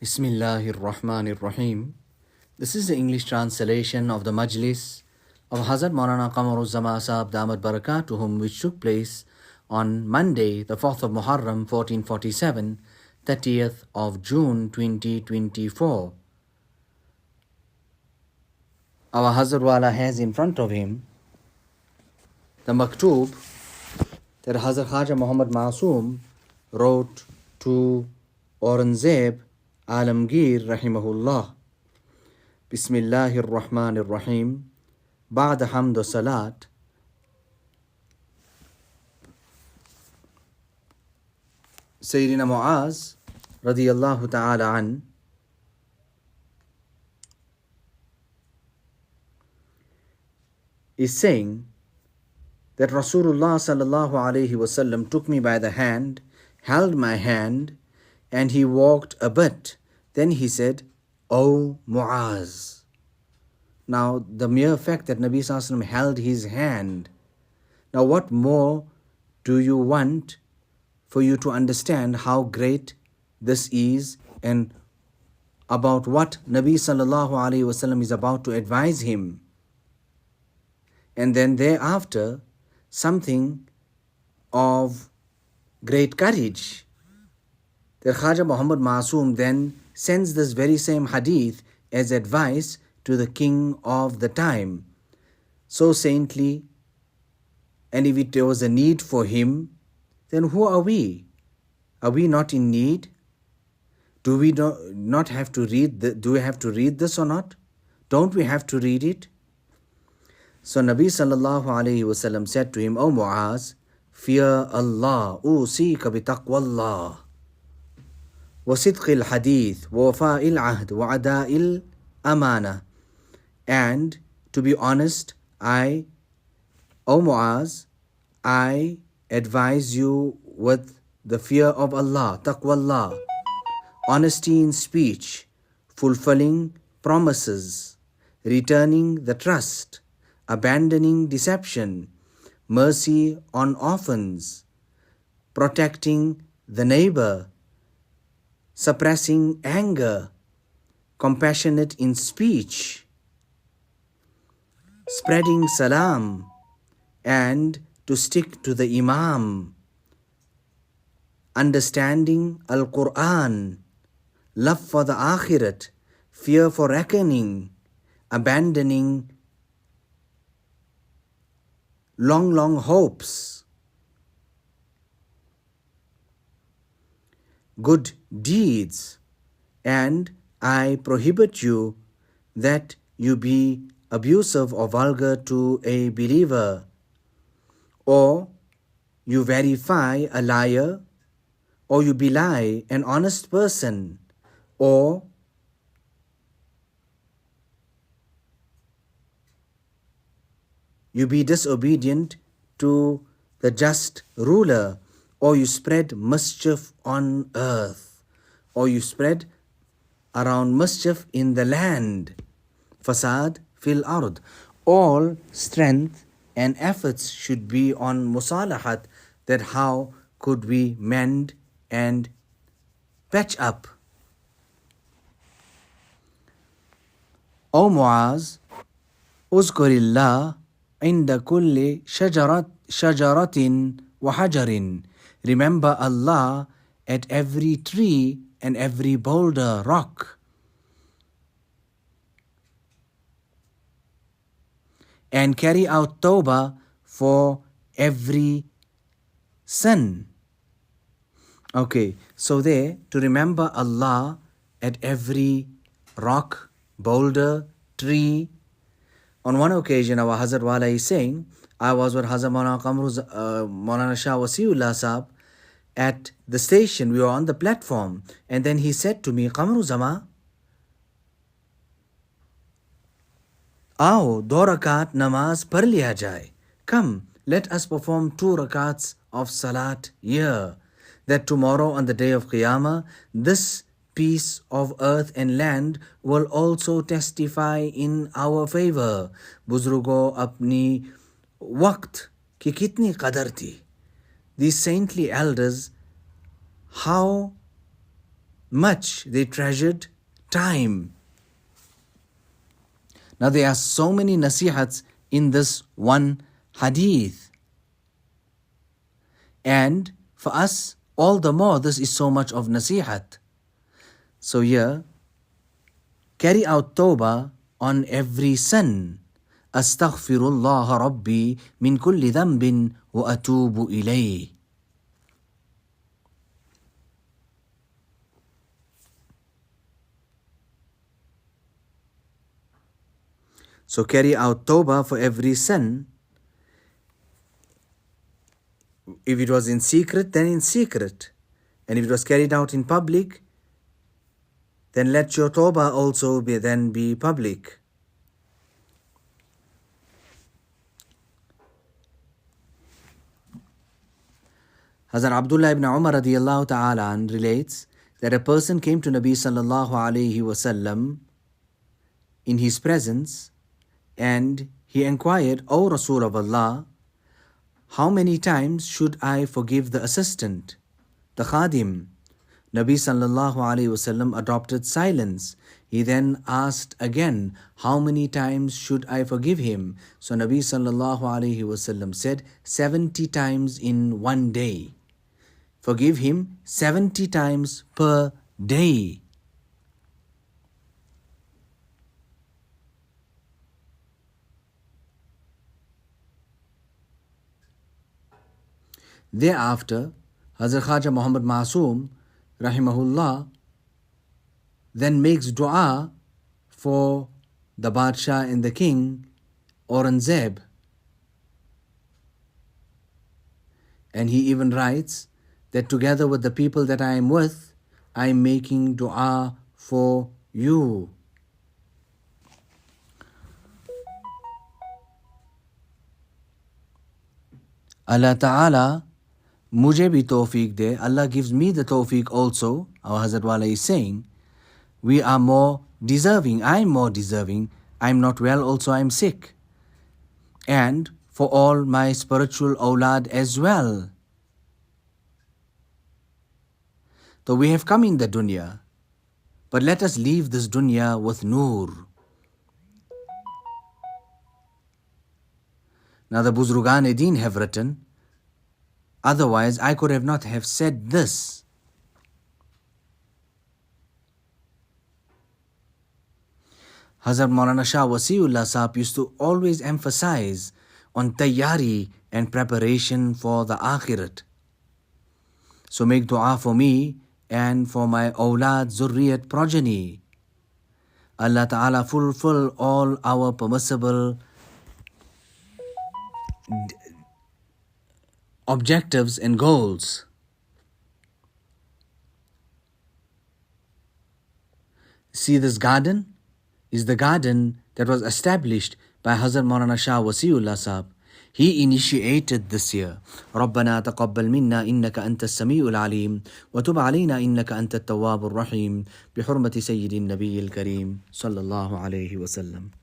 Bismillahir Rahmanir Rahim. This is the English translation of the Majlis of Hazrat Maulana Qamar Uzzaman Saheb Damat Barakatuhum, which took place on Monday, the 4th of Muharram 1447, 30th of June 2024. Our Hazrat Wala has in front of him the maktub that Hazrat Khaja Muhammad Masoom wrote to Aurangzeb Alamgir Rahimahullah. Bismillahir Rahmanir Rahim. Ba'da hamd wa salat. Sayyidina Muaz radiyallahu ta'ala an is saying that Rasulullah sallallahu alayhi wasallam took me by the hand, held my hand, and he walked a bit. Then he said, "O Muaz." Now, the mere fact that Nabi sallallahu alayhi wasallam held his hand, now what more do you want for you to understand how great this is and about what Nabi sallallahu alayhi wasallam is about to advise him? And then thereafter, something of great courage. That Khaja Muhammad Masoom then sends this very same hadith as advice to the king of the time. So saintly, and if there was a need for him, then who are we? Are we not in need? Do we not have to read? Do we have to read this or not? Don't we have to read it? So Nabi sallallahu alayhi wasallam said to him, "O Muaz, fear Allah, usika bi taqwallah, wa sidqil hadith, wa wafa'il ahd, wa ada'il amana." And to be honest, O Muaz, I advise you with the fear of Allah, taqwallah, honesty in speech, fulfilling promises, returning the trust, abandoning deception, mercy on orphans, protecting the neighbor, suppressing anger, compassionate in speech, spreading salam, and to stick to the Imam, understanding Al-Quran, love for the Akhirat, fear for reckoning, abandoning long hopes, good deeds, and I prohibit you that you be abusive or vulgar to a believer, or you verify a liar, or you belie an honest person, or you be disobedient to the just ruler, or you spread mischief on earth, or you spread around mischief in the land. Fasad fil ard. All strength and efforts should be on musalahat, that how could we mend and patch up. O Muaz, uzkurillah inda kulli shajaratin wa hajarin. Remember Allah at every tree and every boulder, rock. And carry out tawbah for every sin. Okay, so there, to remember Allah at every rock, boulder, tree. On one occasion, our Hazrat Wala is saying, I was with Hazrat Maulana Shah Wasiullah Sahab at the station. We were on the platform, and then he said to me, "Qamar Uzzaman, आओ 2 rakat namaz par liya jaye. Come, let us perform 2 rakats of salat here, that tomorrow on the day of Qiyamah, this piece of earth and land will also testify in our favor. Buzrugo apni waqt ki kitni qadar thi." These saintly elders, how much they treasured time. Now there are so many nasihats in this one hadith. And for us, all the more, this is so much of nasihat. So here, carry out tawbah on every sin. Astaghfirullah Rabbi min kulli dhanbin wa atubu ilayh. So carry out tawbah for every sin. If it was in secret, then in secret. And if it was carried out in public, then let your tawbah also be public. Hazrat Abdullah ibn Umar radiyallahu ta'ala relates that a person came to Nabi sallallahu alayhi wasallam in his presence and he inquired, O Rasul of Allah, how many times should I forgive the assistant, the khadim? Nabi sallallahu alayhi wasallam adopted silence. He then asked again, how many times should I forgive him? So Nabi sallallahu alayhi wasallam said, 70 times in one day. Forgive him 70 times per day. Thereafter, Hazrat Khaja Muhammad Masoom, rahimahullah, then makes dua for the Badshah and the King, Aurangzeb. And he even writes that together with the people that I am with, I am making dua for you. Allah Ta'ala mujhe bhi tawfiq de. Allah gives me the tawfiq also. Our Hazrat Wala is saying, we are more deserving. I am more deserving. I am not well, also I am sick. And for all my spiritual awlad as well. So we have come in the dunya, but let us leave this dunya with noor. Now the Buzrugan-e-Deen have written, otherwise I could have not have said this. Hazrat Maulana Shah Wasiullah Saheb used to always emphasize on tayyari and preparation for the akhirat. So make dua for me and for my awlad, zurriyat, progeny. Allah Ta'ala fulfill all our permissible objectives and goals. See, this garden is the garden that was established by Hazrat Maulana Shah Wasiullah Saheb. He initiated this year. ربنا تقبل منا إنك أنت السميع العليم وتب علينا إنك أنت التواب الرحيم بحرمة سيد النبي الكريم صلى الله عليه وسلم.